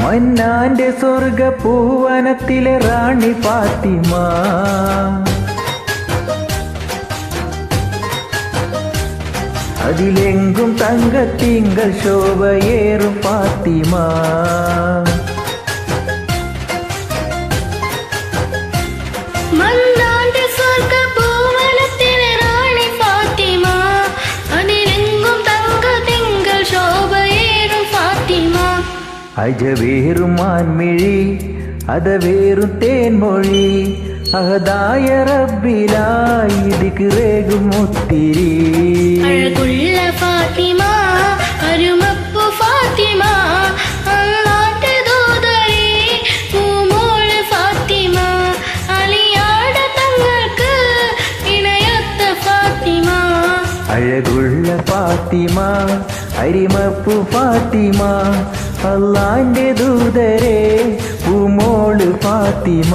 മന്നാന്റെ സ്വർഗ പൂവനത്തിലെ റാണി ഫാത്തിമ, അതിലെങ്കും തങ്കത്തിങ്കൾ ശോഭയേറും ഫാത്തിമ. മന്നാന്റെ സ്വർഗ പൂവനത്തിലെ റാണി ഫാത്തിമ, അതിലെങ്കും തങ്കത്തിങ്കൾ ശോഭയേറും ഫാത്തിമ. അജവേറും മാൻമിഴി അതവേറും തേൻമൊഴി, അഹദായ റബ്ബിലായി ദിക്റേകും ഒത്തിരി. അഴകുള്ള ഫാത്തിമ, അരുമപ്പു ഫാത്തിമ, അല്ലാന്റെ ദൂതരേ പൂമോള് ഫാത്തിമ, അലിയാട തങ്ങൾക്ക് ഇണയൊത്ത ഫാത്തിമ. അഴകുള്ള ഫാത്തിമ, അരിമപ്പു ഫാത്തിമ, അല്ലാന്റെ ദൂതരേ പൂമോള് ഫാത്തിമ,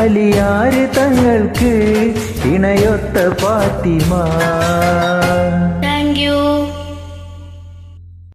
അലിയാര് തങ്ങൾക്ക് ഇണയൊത്ത ഫാത്തിമ. Thank you.